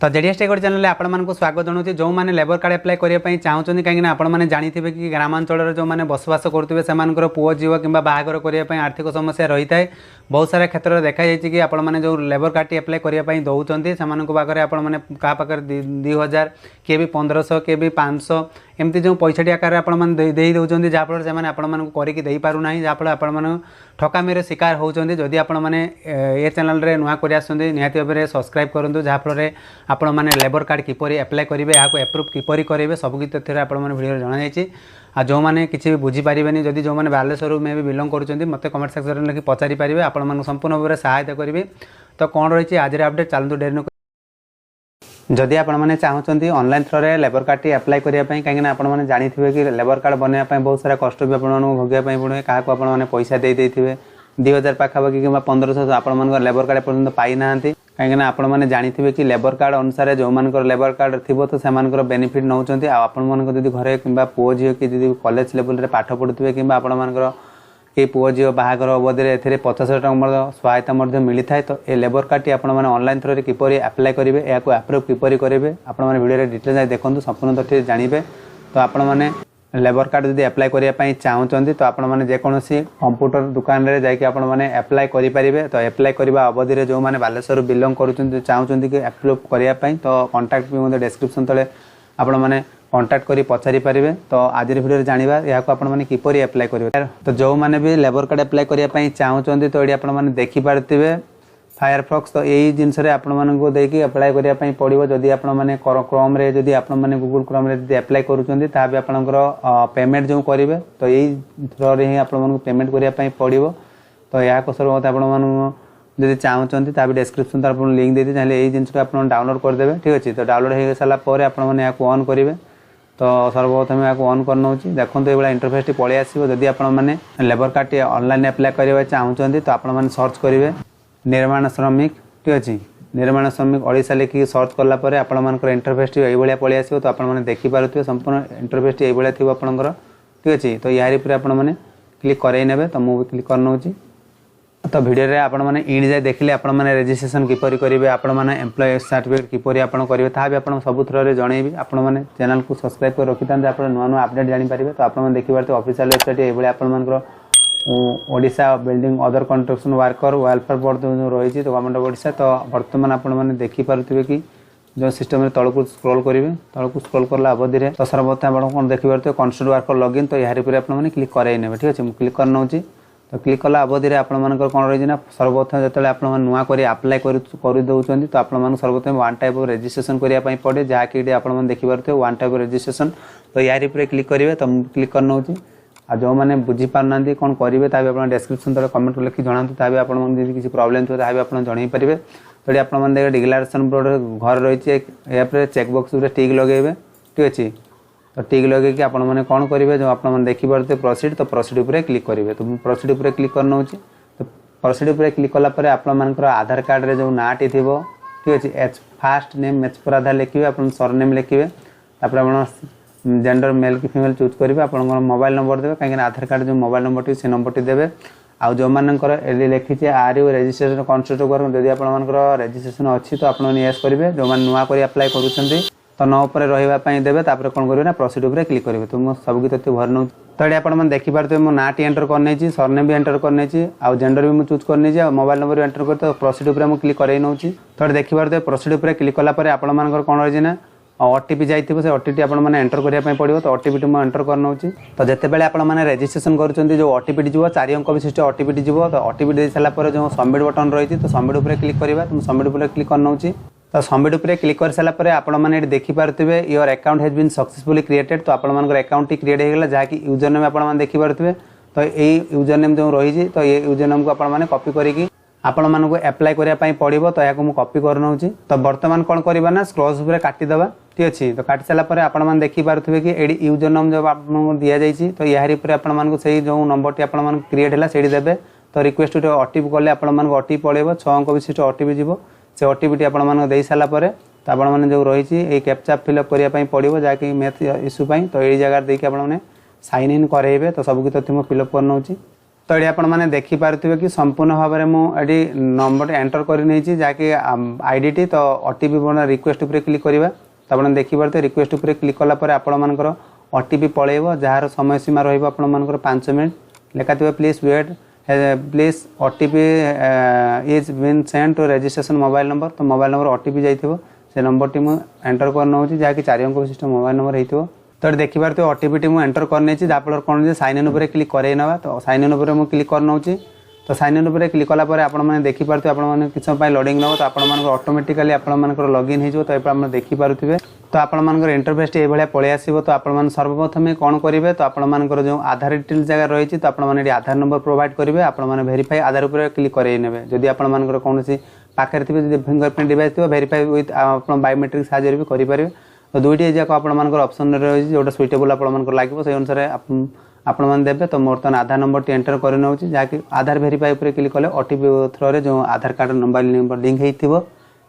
तो JDS take channel आपण मानक स्वागत जनाऊँ जो मैंने लेबर कार्ड एप्लाई करने चाहते कहीं आपण मैंने जानी थे कि ग्रामांचल जो मैंने बसवास करुवे से पुओ झील कि बाहागर करने आर्थिक समस्या रही है। बहुत सारा क्षेत्र में देखा कि आपण मैंने जो लेबर कार्ड एप्लाई करने दौरान से पाखे आपने क्या पाखे 2000 किए भी 1500 किए भी 500 एमती जो पैसा आकार आपने दौरान जहाँफल से करके पारना जहाँफल आपण ठकामी शिकार होती। जदि आपण मैंने ये चैनल रे नुआ कर निहाती भाव में सब्सक्राइब करूँ जहाँफल आपण मैंने लेबर कार्ड किपर एप्लाई करेंगे यहाँ एप्रुव किपर करेंगे सबकि तथ्य आपने भिडियो जनाई। आ जो मैंने किसी भी बुझीपारे जदि जो मैंने बालेश्वर में भी बिलंग कर मत कमेंट सेक्शन में लिखि पचारि पारे आपण संपूर्ण भाव में सहायता करेंगे। तो कौन रही आज अपडेट चलतु डेरी जदि आपने चाहते ऑनलाइन थ्रो रे लेबर कार्ड एप्लाई करने कहीं आपने जानी थे कि लेबर कार्ड बनवाई बहुत सारा कष्ट भी आपको भोगे पड़े क्या आपने पैसा दे 2000 पाखापाखि कि 1500 आपण लेबर कार्ड पर्यटन पाई ना कहीं आपण मैंने जानी थे कि लेबर कार्ड अनुसार जो मान लेबर कार्ड थी तो से बेनिफिट नौ आपड़ी घरे कि पुओ झील कि कॉलेज लेवल रे पाठ पढ़ुवे कि कि पुओ झील बाहागर अवधि में 50,000 टଙ୍କା सहायता मिली था। तो ये लेबर कार्ड टी आपने ऑनलाइन थ्रो रे किपर एप्लाई करेंगे या एप्रुव किपर करेंगे आपने वीडियो डिटेल देखो संपूर्ण तथ्य जानवे। तो आपण मैंने लेबर कार्ड जब एप्लाई करने चाहते तो आपने जेकोसी कंप्यूटर दुकान में जाकि आपने एप्लाई करेंगे। तो एप्लाई करने अवधि में जो मैंने बालेश्वर बिलंग कर चाहते कि एप्रुव करने तो कॉन्टैक्ट भी डिस्क्रिप्शन तले आपण मैंने कॉन्टैक्ट करी पचारि पारे। तो आज वीडियो जाना यहाँ आपने किपर एप्लाई करेंगे। तो जो मैंने भी लेबर कार्ड एप्लाई करने चाहते तो ये आपने देखिपारे फायरफॉक्स। तो यही जिनस आपको एप्लाई करने पड़ो जदि आपने क्रोम रे जदि आपने गूगल क्रोम रे जदि एप्लाई करुँच ताकि आपंकर पेमेंट जो करेंगे तो यही थ्रो रे ही आपको पेमेंट करने पड़ो। तो यहाँ सर्वत आपड़ी चाहते तभी डिस्क्रिप्शन आप लिंक दे चाहिए यही जिन आप डाउनलोड करदे ठीक अच्छे। तो डाउनलोड हो सारापर आपने ऑन करेंगे। तो सर्वप्रथम यहाँ ऑन कर नौ देखो ये इंटरफेस टी पलि आसो। जदि आपने लेबर कार्ड ऑनलाइन एप्लाई करने चाहते तो आपने सर्च करेंगे निर्माण श्रमिक ठीक अच्छे। निर्माण श्रमिक ओडिशा लिखिक सर्च कलापर आपर इंटरफेस टी ये पलि आसो। तो आपने देखिपे संपूर्ण इंटरफेस टी ये थी आपंकर ठीक अच्छे। तो यार आपने क्लिक करे तो मुझे क्लिक कर नौ। तो वीडियो रे आपण मैंने इन जाए देखिले आपण मैंने रजिस्ट्रेशन किपर करेंगे आपण मैंने एम्प्लॉय सर्टिफिकेट किपर आपण करेंगे ताकि आप सब थ्रो रे जनइबी। आपण मैंने चैनल को सब्सक्राइब कर रखी था आप नुआ नुआ अपडेट जानीपारे। तो आपने देखिए ऑफिशियल वेबसाइट ये आपर Odisha building other construction worker welfare board जो रही तो गवर्नमेंट ऑफ ओडिशा। तो बर्तमान आपने देखिपे कि जो सिस्टम तौक स्क्रॉल करेंगे तौक स्क्रॉल करला अवधि में तो सर्वप्रथम आप देखिपे कंस्ट्रक्ट वर्कर लॉगिन। तो यार आपने क्लिक कराई ने ठीक अच्छे। क्लिक कर नौ। तो क्लिक कला अवधि में आपंकर कौन रही ना सर्वप्रथम जो आप नुआ कर अप्लाई कर दौरान तो आप सर्वप्रथम वन टाइप ऑफ रजिस्ट्रेशन करने पड़े जहाँकि आपने देखिपे वन टाइप ऑफ रजिस्ट्रेशन। तो यार क्लिक करेंगे। तो क्लिक कर नौ। आ जो मैंने बुझीपारना कौन करेंगे ताकि आप डिस्क्रिप्शन तक कमेंट लिखि जनातु ताकि आप किसी प्रॉब्लम थो ताकि आप जनई पारे। तो ये आपने डिक्लेरेशन बोर्ड घर रही है चेकबक्स टिक लगे ठीक अच्छे। तो टिक लगे कि आपने कौन करेंगे जो आपने देखिपे प्रोसीड। तो प्रोसीड उपर क्लिक करेंगे। तो प्रोसीड उपर क्लिक कर नौ। तो प्रोसीड उपर क्लिक कलापर आपर आधार कार्ड रे जो नाटी थी ठीक अच्छे एच फास्ट नेम एच पर आधार लिखे आप सरनेम लिखे आप जेंडर मेल कि फीमेल चूज करेंगे आप मोबाइल नंबर देवे कहीं आधार कार्ड जो मोबाइल नंबर टी से नंबर टी देवे। आउ जो मानकर लिखी are you registration construct worker जदि आप रजिस्ट्रेशन अच्छी तो आप यस करेंगे। जो मैंने नुआ कर अप्लाई करुँच तो नौ पर रही देवे तापर कौन करेंगे ना प्रोसीड उपर क्लिक करेंगे। तो मुझे सबकी तथ्य भर नौ। तो ये आप देखिपे मो ना टी एंटर करनी सरनेम भी एंटर करनी आउ जेंडर भी मुझे चूज करनी मोबाइल नंबर भी एंटर कर। तो प्रोसीड उपर मुझे क्लिक कर नौ। तो देखिपे प्रोसीड उपर क्लिक कलापर आपर कौन रही ना ओटीपी जाइए से ओटीपी आपने एंटर करने पड़ो। तो ओटीपी टी मुझे एंटर कर नौ। तो जितेबाला आपने रजिस्ट्रेशन कर जो ओटीपी जी 4 अंक विशिष्ट ओटीपी टी जीव। तो ओटीपी दे सारापर जो सबमिट बटन रही तो सबमिट उपर क्लिक करवा। तो सबमिट उपर क्लिक कर नौ। तो सबमिट उपर क्लिक कर सारापर आपने देखिपे your account has been successfully created. तो आपर अकाउंट क्रिएट होगा जहाँकि यूजर नेम आप देखिपे। तो यही यूजर नेम जो रही तो ये यूजर नेम को आपने कॉपी करके आपण मानक एप्लाई करने पड़ो। तो यहाँ कॉपी कर नौ। तो बर्तमान कौन करवा ना स्क्रॉल्स उपर काटिदेवा ठीक अच्छे। तो काटि सारापर आपने देखिपे कि ये यूजर नेम जो आपको दि जाइए तो यार से जो नंबर टी आप क्रिएट है से देवे। तो रिक्वेस्ट ओटीपी कले आपको ओटीपी पड़ो 6 अंक विशिष्ट ओटीपी जीव से ओटीपी टी आपने सारापर तो आपने जो रही कैप्चा फिलअप करने पड़ो जहाँकि मैथ इश्यू। तो ये जगह देखिए आपने साइन इन करेंगे। तो सबकी तथ्य मुझे फिलअप कर नौ। तो ये आपण मैंने देखी पारे कि संपूर्ण भाव में मुझे नंबर एंटर कर नहीं जहाँकि आईडी टी तो ओटीपी बना रिक्वेस्ट उपर क्लिक करवा तो आप देखिए रिक्वेस्ट उपर क्लिक कलापर आपर ओटीपी पलैब जार समय सीमा रहा 5 मिनट लिखा थी please wait please OTP is been send to registration mobile number तो मोबाइल नंबर ओटीपी जाइए से नंबर टी मुझे एंटर कर नौ जहाँकि 4 अंक विशिष्ट मोबाइल नंबर होती तो देखिए ओटीपी टी मुझे एंटर करनी जहाँफल कौन साइन इन उपर क्लिक कर तो साइन इन उपर क्लिक कर नौ तो साइन इन उपर क्लिक कलापर आपने देखिपे आपने किस समय लॉगिंग नब तो आप ऑटोमेटिकली आपर लॉगिन हो तो आप देखिपे तो आपर इंटरफेस ये पलि आसो तो आप सर्वप्रथम कौन करेंगे तो आपर जो आधार डिटेल्स जगह रही तो आपने आधार नंबर प्रोवाइड करेंगे आपने वेरीफाई आधार उपर क्लिक करे जदि आपर कौन पाखे थे फिंगरप्रिंट डिवाइस थी वेरीफाई विथ आप बायोमेट्रिक साहाय्य भी करेंगे तो दुईटी जाक आपर ऑप्शन रही जो सुइटेबल आपर लगे से अनुसार आपण मैंने देवे तो बर्तमान आधार नंबर टी एंटर कर नौ जहाँकि आधार वेरीफाई पर क्लिक कले ओटीपी थ्रो जो आधार कार्ड मोबाइल नंबर लिंक हो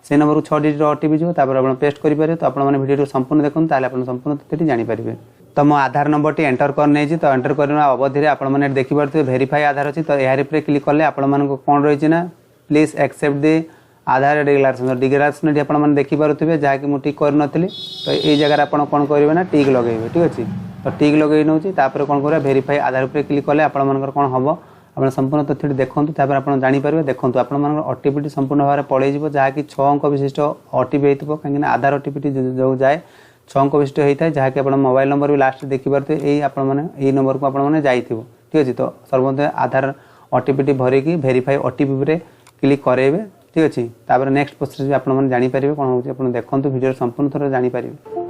से नंबर को 6 डिजिट ओटीपी जो आप पेस्ट करेंगे तो आपने वीडियो संपूर्ण देखते ताकि संपूर्ण तथ्य जानीपारे तो मो आधार नंबर टी एंटर कर नहीं तो एंटर करने अवधि आपने देखिपे वेरीफाई आधार अच्छी तो यार क्लिक कले आपण कौन रही ना please accept the Aadhaar declaration आपने देखिपे जहाँकि मुझे टिक कर नी तो ये जगह आप कौन करेंगे ना टिक लगे ठीक अच्छे तो टिक लगे नौ कौन कर वेरीफाई आधार पर क्लिक कले आपर कौन हम आप संपूर्ण तथ्य देखूँ आप जानीपारे देखूँ आप ओटीपी संपूर्ण भाव में पलैज जहाँकि 6 अंक विशिष्ट ओटीपी हो कहीं आधार ओटीपी जो जाए 6 अंक विशिष्ट होता है जहाँकि आप मोबाइल नंबर भी लास्ट देखिपे यही नंबर को आपने जाइए ठीक अच्छे तो सर्वप्रथम आधार ओटीपी भरिकी वेरीफाई ओटीपी क्लिक करेंगे ठीक अच्छे तापर नेक्स्ट प्रोसेस भी आपने जानीपारे कौन हो देखो वीडियो संपूर्ण थोड़ा जानीपारे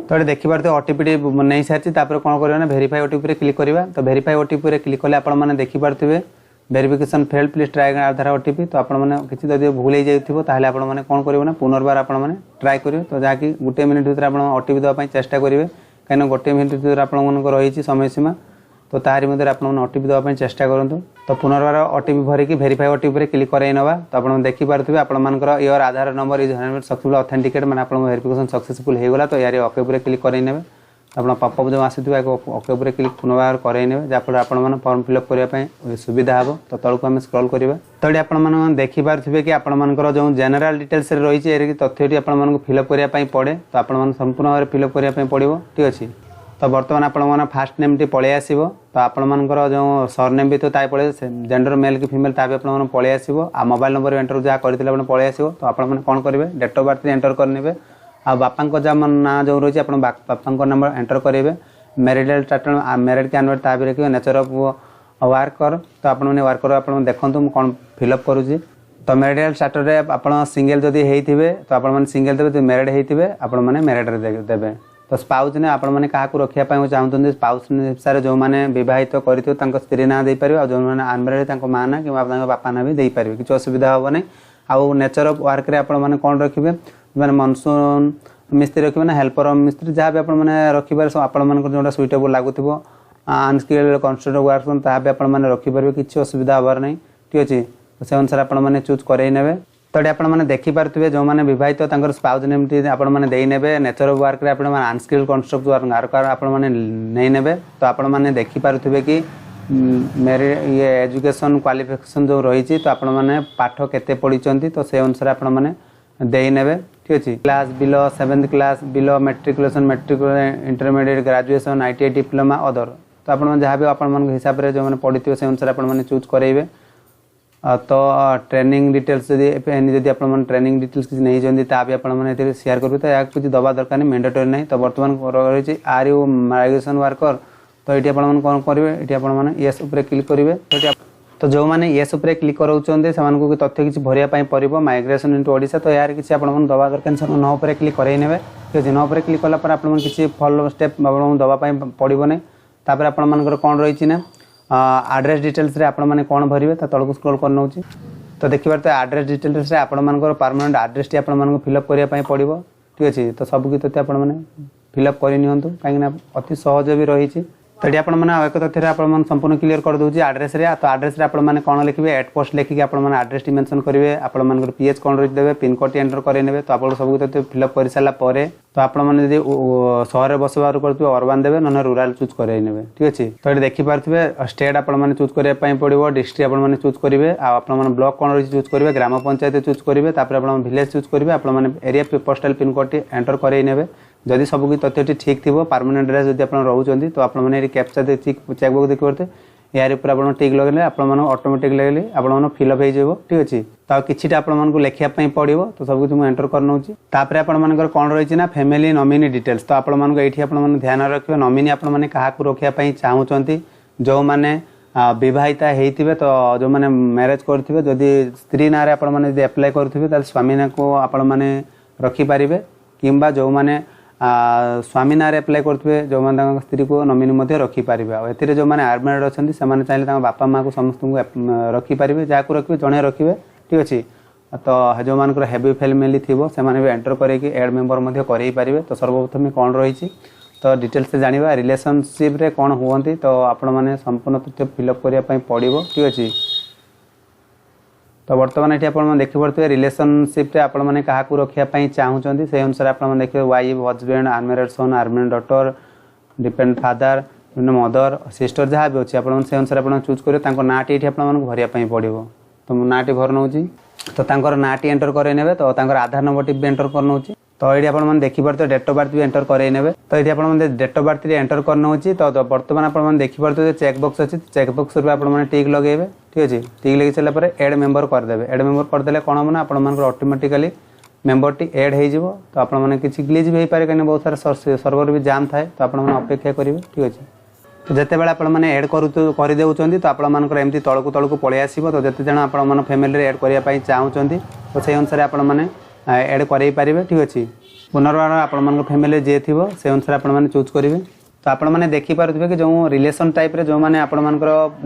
तो ये देखिए ओटीपी नहीं सारी कौन करना वेरीफाई ओटीपी क्लिक करवा तो वेरीफाई ओटीपी क्लिक कले आपने देखिपे verification failed please try Aadhaar OTP तो आपने किसी भूल हो जाए आपने कौन करेंगे ना पुनर्बार आपने ट्राई करेंगे तो जहाँकि 1 मिनट भर आप ओटीपी देवाई चेष्टा करेंगे कहीं 1 मिनट भर आप रही समय सीमा तो तारी मध्य आप ओटीपी देवाई चेष्टा करूँ तो पुनर्बार ओटीपी भरिकी वेरीफाई ओटीपी क्लिक कराई ना तो आप देखिपे आपर your Aadhaar number is successful authenticate मैंने आप वेरिफिकेशन सक्सेसफुल होगा तो यार ओके उपर क्लिक कराई ने आप पपअप जो आसूँ ओके उपर क्लिक पुनर्बार कराई ने जहाँफल आप फॉर्म फिलअप करने सुविधा हे तो तौक आम स्क्रॉल करवा तो ये आप देखिपे कि आपर जो जनरल डिटेल्स रही है तथ्यटी आपको फिलअप करने पड़े तो आप संपूर्ण भाव में फिलअप करने पड़ो ठीक अच्छे तो बर्तमान आप फास्ट नेम टी पलि आसो तो आपर जो सरनेम भी तो पड़े जेंडर मेल कि फीमेल ता भी आप पलि आसो आ मोबाइल नंबर एंटर जहाँ करते पलि आसो तो आपने कौन करेंगे डेट ऑफ बर्थ एंटर करने आ बापा जहाँ ना जो रही है बापा नंबर एंटर करेंगे मैरिडल स्टाटस मैरिड कैनवेट ता भी रखिए नेचर ऑफ वर्कर तो आपने वर्कर आप देखूँ कौन फिलअप करुँगी तो मैरिडल स्टाटस रे आप सिंगल जदि होते तो आप सिंगल देवे जो मैरिड होते आपने मैरिड देवे तो स्पाउस ने आपने क्या रखापी चाहते स्पाउस हिसाब से जो मैंने बहित कर स्त्री ना दे पारे जो मैंने अनमेरिड माँ ना कि बापा ना भी देपारे किसी असुविधा हे ना आउ नेचर ऑफ वर्क रे आपने कौन रखिए मैंने मनसून मिस्त्री रखिए ना हेल्पर मिस्त्री जहाँ भी आपने रखिपारे आप जो सुइटेबल लगुव अनस्किल्ड कंस्ट्रक्टर वर्क ता भी आपने रखिपारे किसी असुविधा हबार नहीं ठीक अच्छे से अनुसार आपने चूज कर तो ये आपने देखिपे जो मैंने बहित स्पाउस नेम टी आपने देने नेचर ऑफ वर्क रे अनस्किल्ड कंस्ट्रक्ट वर्क आपने नहीं ने तो आपने देखिपे कि मेरे ये एजुकेशन क्वालिफिकेशन जो रही तो आपने पाठ केते पढ़ी तो से अनुसार आपने देने ठीक अच्छे class below 7th class below matriculation matric intermediate graduation ITI diploma other तो आप जहाँ भी आप हिसाब से जो मैंने पढ़ी से अनुसार आपने चूज करेंगे तो ट्रेनिंग डिटेल्स जदि आप ट्रेनिंग डिटेल्स किसी नहीं भी आपने शेयर करेंगे तो या कुछ दबा दरकार नहीं मैंडेटरी नहीं तो बर्तमान रही आर यू माइग्रेशन वर्कर तो ये आपने कौन करेंगे ये आपने येस उपर क्लिक करेंगे तो जो मैंने येस उपर क्लिक कराउछन्ते से तथ्य किसी भरिया पड़ो माइग्रेशन इनटू ओडिशा तो यार किसी आप दबा दरकार से न उपर क्लिक कराई ने ठीक अच्छे न उपर क्लिक कलापर आप किसी फॉलो स्टेप दवाई पड़ो नहीं तापर आपर कौन रही ना एड्रेस डिटेल्स रे आपण माने कौन भरिवे तो तलक स्क्रॉल कर नौ तो देखिए तो एड्रेस डिटेल्स रे आपण मानकर परमानेंट एड्रेस टी आपण मानको फिलअप करिया पई पड़िबो ठीक अछि तो सब की तथ्य आपण माने फिलअप करि नियंतु काहे ना अति सहज भी रही तो ये आपने एक तथ्य आप संपूर्ण क्लीयर कर दूसरी आड्रेस तो आड्रेस आपने कौन लिखे एट पोस्ट लिखिक आपने आड्रेस टी मेंशन करेंगे आपर पीएच कौन रही देवे पिन कोड टी एंटर करेंगे तो आप सब तथ्य फिलअप कर सारापर तो आपने सहर बसबार करते अर्बान देवे ना रूराल चूज कर ठीक अच्छे तो ये देखिपे स्टेट आपने चूज करने पड़ो डिस्ट्रिक्ट आपने चूज करेंगे आपने ब्लॉक कौन रही चूज करेंगे ग्राम पंचायत चूज करेंगे आप विलेज चूज करेंगे आपने area postal pin code T enter कर जदि सबकि तथ्य ठीक थी परमानेंट एड्रेस जब आप रोचे तो आपने कैप्चा चेकबुक देखिए पड़ते यार ऊपर आप टिक लगे आप ऑटोमेटिक लगे आप फिलअप हो ठीक अच्छे तो किसी आपको लिखापी पड़ो तो सब कुछ मुझे एंटर कर नौची आपर कौन रही ना फैमिली नॉमिनी डिटेल्स तो आपको ये ध्यान रखिए नॉमिनी आपने क्या रखापी चाहूँगी जो मैंने विवाहिता होते तो जो मैंने मैरेज करेंगे जदि स्त्री ना आपने एप्लाय करेंगे स्वामी ना को आपने रखिपारे कि जो मैंने स्वामी ना एप्लाय करेंगे जो मैंने स्त्री को नॉमिनी रखिपारे ए जो मैंने आर्मेड अच्छा से चाहिए बापा माँ को समस्त को रखिपारे जहाँ को रखिए जड़े रखिए ठीक अच्छे तो जो मान हेवी फैमिली थी से भी एंटर करके एड मेम्बर करें तो सर्वप्रथम कौन रही तो डिटेल्स से जाना रिलेशनशिप रे कौन हुआ तो आपण मैंने संपूर्ण तथ्य फिलअप करने पड़ो ठीक अच्छे तो बर्तमान ये आप देखिपे रिलेशनशिप आपने क्या रखापी चाहूँगी से अनुसार आप देखिए wife husband armed son armed daughter depend father mother sister जहाँ भी अच्छे आप अनुसार आप चूज करेंगे नाटी ये भरवाई पड़ो तो मुझे नाटी भर नौ तो नाटी एंटर करेंगे तो आधार नंबर टी भी एंटर कर नौ तो ये आपने देखिपे डेट ऑफ बर्थ भी एंटर करेंगे तो ये आपने डेट ऑफ बर्थ एंटर कर नौ तो बर्तमान आप देखिपे चेकबक्स अच्छी चेकबक्स आपने टिक लगे ठीक अच्छे टिक लगे सारापर एड मेम्बर करदे एड मेम्बर करदे कौन हम ना आप ऑटोमेटिकली मेम्बर टी एड हो तो आपने किसी ग्लिच भी हो पाए कहीं बहुत सारा सर्वर भी जाम थाए तो आपने अपेक्षा करेंगे ठीक अच्छे तो जिते बड़े आपने एड करदे तो आपर एमती तलक तलक पलि आसो तो जिते जन आप फैमिली एड करने चाहूँगी तो से अनुसार आपने एड करें ठीक अच्छे पुनर्बार आप फैमिली जी थी से अनुसार आपने चूज करेंगे तो आपने देखिपे कि जो रिलेशन टाइप रे जो मैंने आपर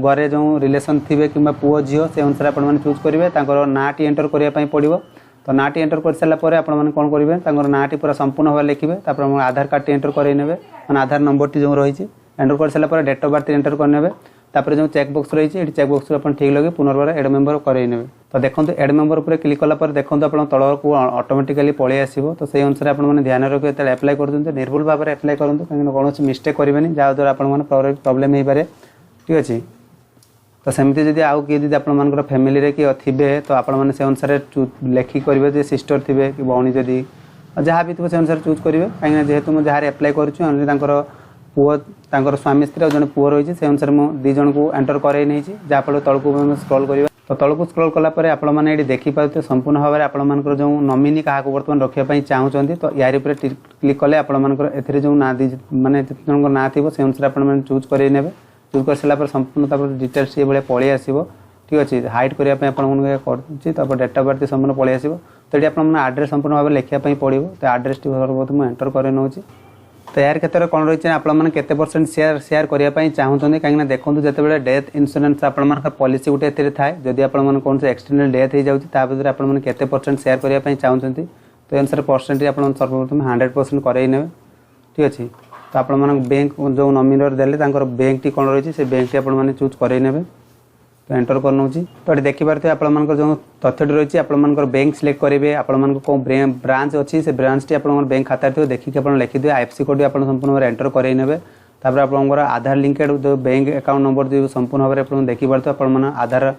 घरे जो रिलेशन थे कि पुओ झील से अनुसार आपने चूज करेंगे नाटी एंटर करने पड़ो तो नाटी एंटर कर सारापर आपने कौन करेंगे नाटी पूरा संपूर्ण भाव लिखे आधार कार्ड टी एंटर करेंगे मैंने आधार नंबर टी जो रही एंटर कर सारापर डेट ऑफ बर्थ एंटर करने तापर जो चेकबक्स रही है चेकबक्स आप ठीक लगे पुनर्बार एड मेम्बर करेंगे तो देखो एड मेम्बर पर क्लिक कलापर देखो आप तल को ऑटोमेटिकली पलि आसो तो से अनुसार आपने ध्यान रखिए जो एप्लाय कर निर्भुल भाव में एप्लाय करूँ कहीं कौन मिस्टेक करेंगे जहाँद्वारा आप प्रोब्लेम हो पाए ठीक अच्छे तो सेमती जब आउ किए आप फैमिली किए थे तो आपने से अनुसार लेखिक करेंगे सिस्टर थे कि भौणी जदि जहाँ भी थो से अनुसार चूज करेंगे कहीं जेहेतु मुझे जहाँ एप्लाय कर पुओ स्वामी स्त्री जन पुओ रही से अनुसार मुझे दी जन को एंटर कर जहाँफल तल को स्क्रॉल कर तो तल को स्क्रॉल कलापर आपने देखिपे संपूर्ण भाव में आपर जो नॉमिनी क्या बर्तमान रखापी चाहूँगी तो यार क्लिक कले आपर जो ना दी मानने जन ना थी से अनुसार आप चूज करेंगे चूज कर सारापर संपूर्ण डिटेल्स ये भाई पलि आसो ठीक अच्छे हाइट करने आपको डेट ऑफ बर्थ संपूर्ण पलि आसो तो ये आपने आड्रेस संपूर्ण भाव में लिखापी पड़ो तो आड्रेस टी सर्वप्रथम एंटर कर नौ तो यार क्षेत्र में कौन रही आपने केते परसेंट शेयर करने चाहूँगी कहीं देखो जिते डेथ इन्शुरेंस आप पॉलिसी गोटे थाए जदि आप कौन से एक्सटेंडेड डेथ हो जाए आपने केते परसेंट शेयर करने चाहूँगी तो अनुसार परसेंट आप सर्वप्रथम 100% करेंगे ठीक अच्छे तो आप बैंक जो नॉमिनी देले बैंक टी कौन रही है बैंक टी आपने चूज करेंगे तो एंटर कर नौ तो ये देखिपे आप जो तथ्य रही आप बैंक सिलेक्ट करेंगे आप कौन ब्रांच अच्छी से ब्रांच टी आप बैंक खाता थी देखिए आप लिखिदे आईएफएससी कोड भी आप संपूर्ण एंटर करेंगे तापर आपंकर आधार लिंकेड जो बैंक अकाउंट नंबर जो संपूर्ण भाव में देखिपे आप आधार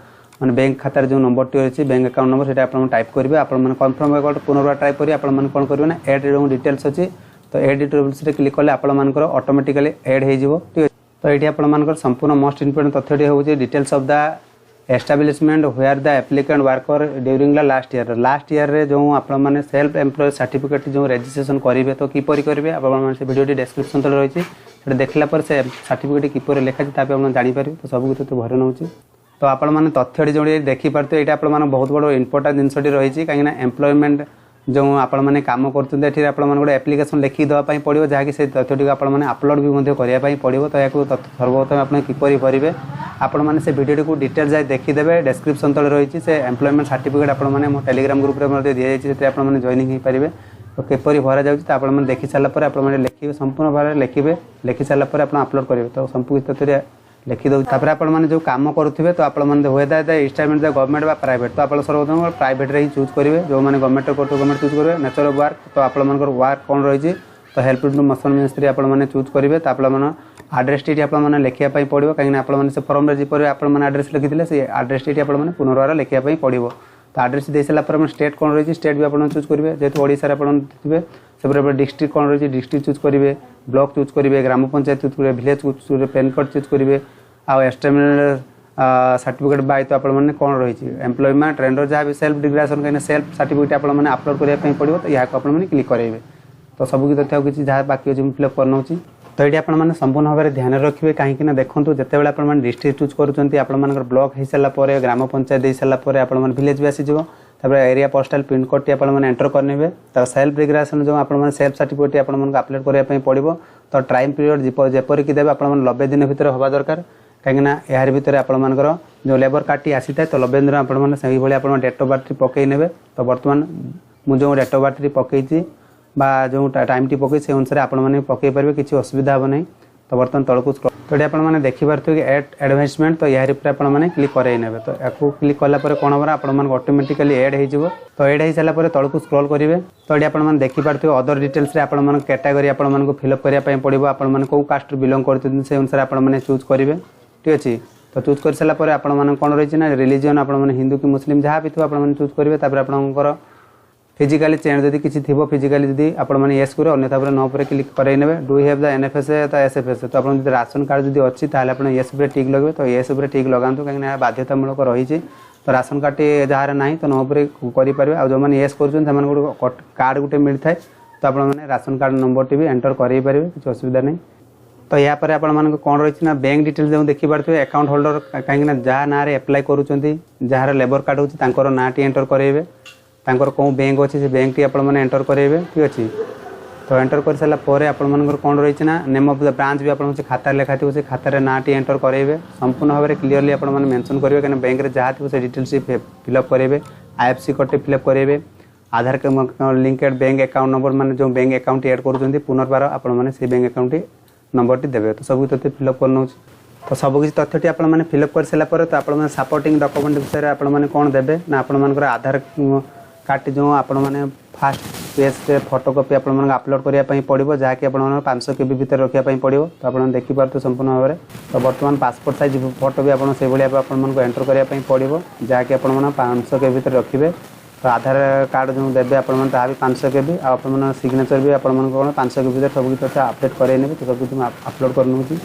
मैंने बैंक खातार जो नंबर टी अच्छी बैंक अकाउंट नंबर से आप टाइप करेंगे आप कन्फर्म अकाउंट पुनर्बार टाइप करेंगे आप कौन करेंगे ना एड जो डिटेल्स अच्छी तो एड डिटेल्स क्लिक कले आपर ऑटोमेटिकली एड हो ठीक है तो ये आपर संपूर्ण मोस्ट इम्पोर्टेंट तथ्यटी हूँ details of the establishment where the applicant worker during the last year रे जो आपने सेल्फ एम्प्लॉय सर्टिफिकेट जो रजिस्ट्रेशन करेंगे तो किपर करेंगे आप वीडियो डिस्क्रिप्शन तले रही देखला से सर्टिफिकेट किपर लिखा आप जापर तो सब कुछ तो भर नौ तो आपने तथ्य जो देखिपे ये आप बहुत बड़ इंपोर्टाट जिनसटी रही कहीं एम्प्लॉयमेंट जो आपने कम करते गोटे एप्लिकेशन लिखी देवाई पड़ो जहाँकि से तथ्यटी आपने अपलोड भी करने पड़ो तो यहाँ सर्वप्रथम आप किपर भरवे आपने से वीडियो को डिटेल्स जाए देखीदे डिस्क्रिप्शन तले रही से एम्प्लॉयमेंट सर्टिफिकेट आपने मो टेलीग्राम ग्रुप में दी जाए आपने जॉइनिंग हो पारे तो किपरि भरा जाउछि तो आपण माने देखि साला पर आपण माने लिखिबे संपूर्ण भाव लिखिबे लिखि साला पर आपण अपलोड करिवे तो संपूर्ण तथ्य लिखि दउ तापर आपण माने जो काम करूथिबे तो आपण माने होय दा इंस्टॉलमेंट गवर्नमेंट बा प्राइवेट तो आपण सर्वप्रथम प्राइवेट रे ही चूज करिवे जो माने गवर्नमेंट करतो गवर्नमेंट चूज करिवे नेचर ऑफ वर्क तो आपण मानकर वर्क कोन रही छि तो हेल्प टू मसन मिनिस्ट्री आपण माने चूज करिवे तो आपण माने एड्रेस टी आपण माने लिखिया पई पड़िबो काहे आपण माने से फॉर्म रे जे पर आपण माने एड्रेस लिखिथिले से एड्रेस टी आपण माने पुनर्वार लिखिया पई पड़िबो तो एड्रेस दे सला पर स्टेट कोन रही छि स्टेट भी आपण चूज करिवे जेतो ओडिसा रे आपण दिथिबे सेपर डिस्ट्रिक्ट कोन रही छि डिस्ट्रिक्ट चूज करिवे ब्लॉक चूज करिवे ग्राम पंचायत चूज करिवे विलेज चूज करिवे पेन कोड चूज करिवे आ एस्टिमेट सर्टिफिकेट बाय तो आपण माने कोन रही छि एम्प्लॉयमेंट रेंडर जहा भी सेल्फ डिक्लेरेशन काहे सेल्फ सर्टिफिकेट आपण माने अपलोड करिया पई पड़िबो तो या को आपण माने क्लिक करेबे तो सब की तथ्य किसी जहाँ बाकी अच्छे फिलअप करना तो ये आपने संपूर्ण भाव में ध्यान रखिए कहीं देखो जिते बड़े आप डिस्ट्रिक्ट चूज कर ब्लॉक हो सारापर ग्राम पंचायत दे सारापर आप विलेज भी आसीज एरिया पोस्टाल पिन कोड टी आपने एंटर करने तो सेल्फ डिक्लेरेशन जो आप सेल्फ सर्टिफिकेट आपको अपलोड करने पड़ो तो टाइम पीरियड जेपरिक देवे आप 90 दिन भितर हवा दरकार कहीं यार भितर आपर जो लेबर कार्ड टी आसी तो 90 दिन आप डेट ऑफ बर्थ पकई ने तो बर्तमान मुझे डेट ऑफ बर्थ पकई बा जो टाइम टी पकई से अनुसार आपण माने पकई पारे किसी असुविधा हम ना तो बर्तमान तलक तो ये आपने देखिपे कि एडवांसमेंट तो यार पर आपने क्लिक कर तो या क्लिक कलापर कौन हम आप ऑटोमेटिकली एड हो तो एड हो सारापर तलक स्क्रॉल करेंगे तो ये आपने देखिपे अदर डिटेल्स आप कैटेगरी आपको फिलअप करने पड़ो आपने कौ कास्ट बिलंग करते से अनुसार आपने चूज करेंगे ठीक अच्छे तो चूज कर सारापर आपने कौन रही ना रिलीजन आपने हिंदू कि मुस्लिम जहाँ भी थो आपने चूज करेंगे आपंकर फिजिकली चेंज जदि किसी थी फिजिकली जदि आपने येस करेंगे अन्यथा नो पर क्लिक कराइने डू हैव द एनएफएसए तो एसएफएस तो आप राशन कार्ड जब अच्छी ताल येस पर टिक लगे तो येस पर टिक लगातु कहीं बाध्यतामूलक रही तो राशन कार्ड टी जार ना तो नो पर करेंगे आ जो मैंने येस कर कार्ड गोटे मिलता है तो आपने राशन कार्ड नंबर टी भी एंटर करें किसी असुविधा नहीं तो या पर आपण कौन रही ना बैंक डिटेल्स जो देखिपे अकाउंट होल्डर कहीं जहाँ ना एप्लाय कर लेबर कार्ड होकर ना टी एंटर करेंगे तांकर कौन बैंक अच्छे से बैंक टी आपने एंटर करेंगे ठीक अच्छे तो एंटर कर सारापर आपर कौन रही ना नेम ऑफ द ब्रांच भी आप खाता लिखा थी से खातार ना टी एंटर करेंगे संपूर्ण भाव में क्लीयरली आपने मेंशन करेंगे कहीं बैंक में जहाँ थी से डिटेल्स फिलअप करेंगे आईएफसी कोड टी फिलअप करेंगे आधार लिंकेड बैंक अकाउंट नंबर मान जो बैंक अकाउंट एड कर पुनर्बार आपने से बैंक अकाउंट नंबर टी देवे तो सब तथ्य फिलअप करना तो सबकि तथ्य आपने फिलअप कर सारापर तो आप सपोर्टिंग डॉक्यूमेंट विषय में आपने कौन देवे ना आपर आधार कार्ड जो आपने फास्ट पेज से फोटोकॉपी आपको अपलोड करने पड़ो जहाँकि आप 500 KB भितर रखापी पड़ो तो आप देखिपे संपूर्ण भाव में तो बर्तमान पासपोर्ट साइज फोटो भी आपको एंटर करने पड़ो जहाँकि आप 500 KB भितर रखिए तो आधार कार्ड जो देवे आप 500 KB आप सिग्नेचर भी आप 500 KB भितर सब तथ्य अपडेट कराइने तो सब कुछ अपलोड कर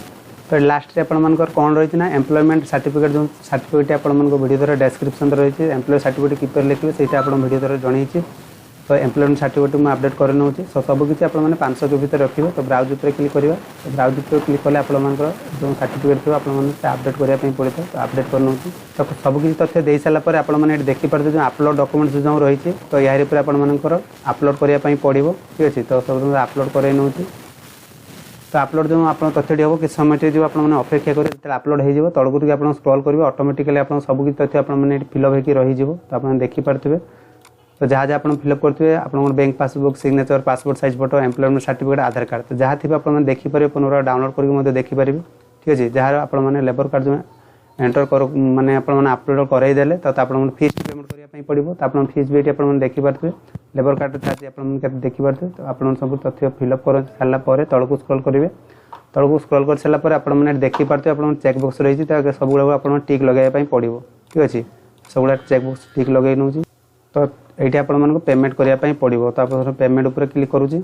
तो लास्ट आपर कौन रही ना एम्प्लॉयमेंट सर्टिफिकेट जो सर्टिफिकेट आपको वीडियो डिस्क्रिप्शन रही है एम्प्लॉय सर्टिफिकेट किपर लिखे से वीडियो जनई तो एम्प्लॉयमेंट सर्टिफिकेट मुझे अपडेट कर नौची तो सबकि आपने 500 KB भितर रखिए तो ब्राउज पर क्लिक करा तो ब्राउज पर क्लिक कले आपर जो सर्टिफिकेट थी आपने अपडेट करने पड़े तो अपडेट कर नौची तो सबकि तथ्य दे सारापर आपने देखिपे जो अपलोड डॉक्यूमेंट्स जो रही तो यार पर आपर अपलोड करने पड़ो ठीक अच्छे तो सब अपलोड कर नौची तो अपलोड जो आप तथ्यटी हम किस समय जो आपने अपेक्षा करेंगे अपलोड हो तौक आप स्क्रॉल करेंगे ऑटोमेटिकली आप सबकि तथ्य आपने फिलअप होकर रही तो आप देखिपे तो जहाँ जहाँ आप फिलअप करेंगे आप bank passbook signature passport size photo employment certificate Aadhaar card तो जहाँ थी आप देखिपारे पुनर्बार डाउनलोड करके देखिपारे ठीक अच्छे जहाँ आपने लेबर कार्ड जो एंटर कर माने अपलोड करईदे तो आपको फीस पेमेंट करने पड़ो तो आप फीस भी ये देखिपे लेबर कार्ड चार्ज आप देखिपे तो आप सब तथ्य फिलअप कर सारापर तौक स्क्रॉल करेंगे तौक स्क्रॉल कर सारापर आपने देखिपे आप चेकबॉक्स रही तो सब गुड़ा आप टिक लगाई पड़ो ठीक अच्छे सब गुड़ा चेकबॉक्स टिक लगे नौ तो ये आपको पेमेंट करने पड़ो तो आप पेमेंट उपर क्लिक करुँच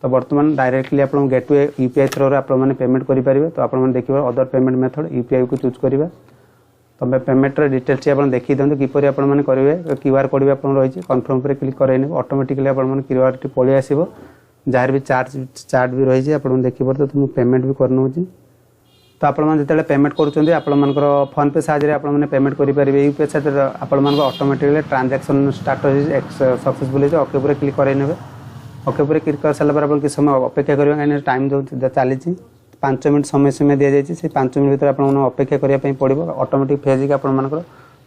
तो बर्तमान डायरेक्टली आप गेटवे यूपीआई थ्रो आपने पेमेंट करेंगे तो आपने देखिए अदर पेमेंट मेथड यूपीआई को चूज करेंगे तो पेमेंट डिटेल्स आप देखी दिखाते किपर आपने करेंगे क्यूआर कोड भी आप रही कन्फर्म पर क्लिक कराइने ऑटोमेटिकली आप क्यूआर टी पलि आसो जार भी चार्ज भी रही है आप देखिए तो मुझे पेमेंट भी करना तो आपते पेमेंट कर फोन पे साहाय्य आपने पेमेंट करेंगे यूपीआई साथ आप ऑटोमेटिकली ट्रांजैक्शन स्टार्ट हो सक्सेसफुल हो ओके पर क्लिक कराइने ओके पर क्लिक कर सारापर आप किस समय अपेक्षा करेंगे कहीं टाइम जो चली 5 मिनट समय सीमा दी जाए 5 मिनट भर आप अपेक्षा करने पड़ो ऑटोमेटिक फेजिक आप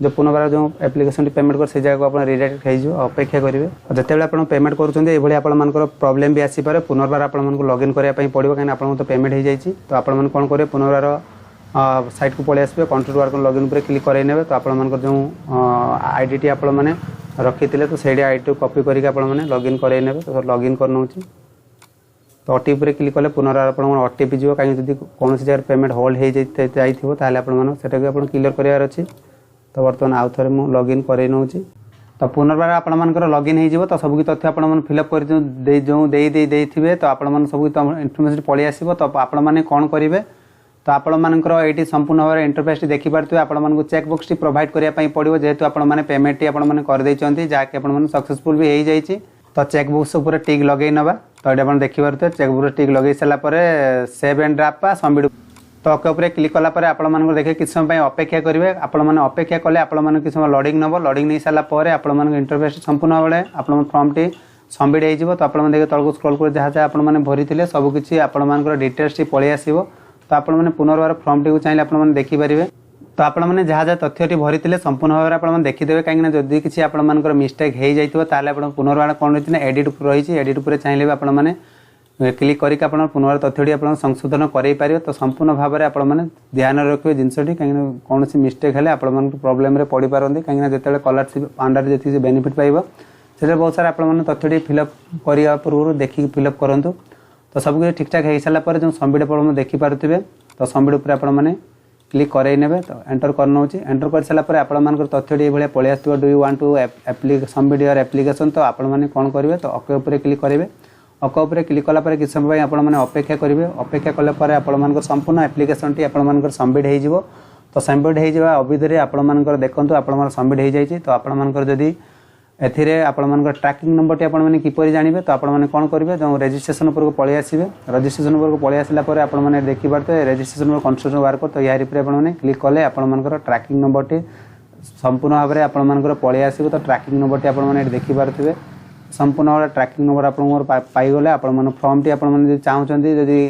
जो पुनर्बार जो एप्लिकेशन पेमेंट कर से जगह आप रिडायरेक्ट हो अपेक्षा करेंगे जिते आप पेमेंट करें आपर प्रॉब्लम भी आसीपे पुनर्बार आप लॉगिन करने पड़ो कहीं आप तो पेमेंट हो जाए तो आप कौन करेंगे पुनर्बार साइट को पलि आसपे कंट्रोल वर्क लॉगिन पर क्लिक कर तो आप जो आईडी टी आप रखी थे तो से आईडी को कॉपी करके आप लॉगिन कर तो लॉगिन कर नौ तो ओटीपी क्लिक कले पुनर्बार आप ओटीपी जो कहीं जब कौन जगह पेमेंट होल्ड हो जाइए आप क्लियर करार अच्छी तो बर्तमान आउ थे मुझे लॉगिन कर नौ तो पुनर्बार आपर लॉगिन हो तो सबकी तथ्य आप फिलअप कर जो थे तो आप सब इनफर्मेशन पलि आस तो आप कौन करेंगे तो आपंकर ये संपूर्ण भाव में इंटरफेस देखिपे आपको चेकबॉक्स टी प्रोवाइड करने पड़ो जेहेतु आपने पेमेंट टी आपदे जहाँकि आप सक्सेसफुल भी हो जाए तो चेकबॉक्स उपर टिक लगे नवा तो ये आप देखिपे चेकबुक टिक लगे सारापर सेव एंड ड्राफ्ट सबमिट तो ओके उपर क्लिक कलापर आप देखे किसी समय अपेक्षा करेंगे आपने अपेक्षा कले आप किसी समय लोडिंग नब लोडिंग नहीं सारापर आप इंटरफेस संपूर्ण भाव में आप फॉर्म टी सबमिट हो तो आप देखे तौक स्क्रॉल कर जहाँ जहाँ आपने भरी सबकि आपर डिटेल्स टी पलि आस तो आपने पुनर्बार फॉर्म टी चाहिए आपने देखिपारे तो आपने जहाँ जहाँ तथ्य भरी संपूर्ण भाव में आप देखिदेवे कहीं जदि किसी आपर मिस्टेक हो जाए आप पुनर्बार कौन रही एडिट रही एडिट उपर चाहिए आपने क्लिक करके आप पुनर्बार तथ्यटी आप संशोधन कर तो संपूर्ण भाव में आपने ध्यान रखिए जिनसटी कहीं कौन मिस्टेक है आप प्रोब्लेम पड़ पारती कहीं जो स्कॉलरशिप अंडर जी बेनिफिट पाइब से बहुत सारा आप तथ्यटी फिलअप करने पूर्व देखिए फिलअप करूँ तो सब कुछ ठीक ठाक हो सारापर जो सबमिट आप देखिपे तो सबमिट उपर आपने क्लिक करे तो एंटर कर नौ एंटर कर सारापर आपर तथ्यटी ये पलि आस do you want to submit your application तो आपने कौन करेंगे तो ओके उपर क्लिक करेंगे ओके उपर क्लिक कलापर किसी समय आपने अपेक्षा करेंगे अपेक्षा कलापर आप संपूर्ण एप्लिकेशन टी आप सबमिट हो तो सबमिट हो अवधि आपर देखो आप सबमिट हो जाए तो आपर जदि एथिरे आपनकर ट्रैकिंग नंबर टी आपन किपर जानबे तो आपन कौन करेंगे जो रजिस्ट्रेशन उपर पलि आसबे रजिस्ट्रेशन उपर पलि आसला पर आपन देखिपारे रजिस्ट्रेशन कंस्ट्रक्शन वर्कर तो यार आपन क्लिक कले आपनकर ट्रैकिंग नंबर टी संपूर्ण भाव में आपनकर पलि आसबे तो ट्रैकिंग नंबर टी आपन देखिपारे संपूर्ण भाव ट्रैकिंग नंबर आप पाइगले आपन फॉर्म टी आपन चाहते जदि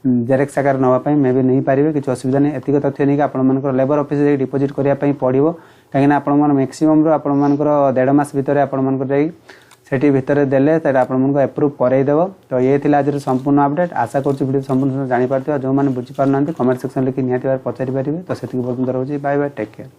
जेरेक्स आकार नापी मे भी नहीं पारे किसी असुविधा नहीं एतिक तथ्य नहीं आपर लेबर ऑफिस डिपोजिट करने पड़ो कहीं आप मैक्सिमम आपर 1.5 मास भितर आपठी भितर देले आपको एप्रुव करदेव तो ये थी आज संपूर्ण अपडेट आशा करूँ संपूर्ण जापार जो मैंने बुझीपार ना कमेंट सेक्शन लिखी निहाती पचारि पारे तो से पर्यटन रोचे बाय बाय टेक केयर।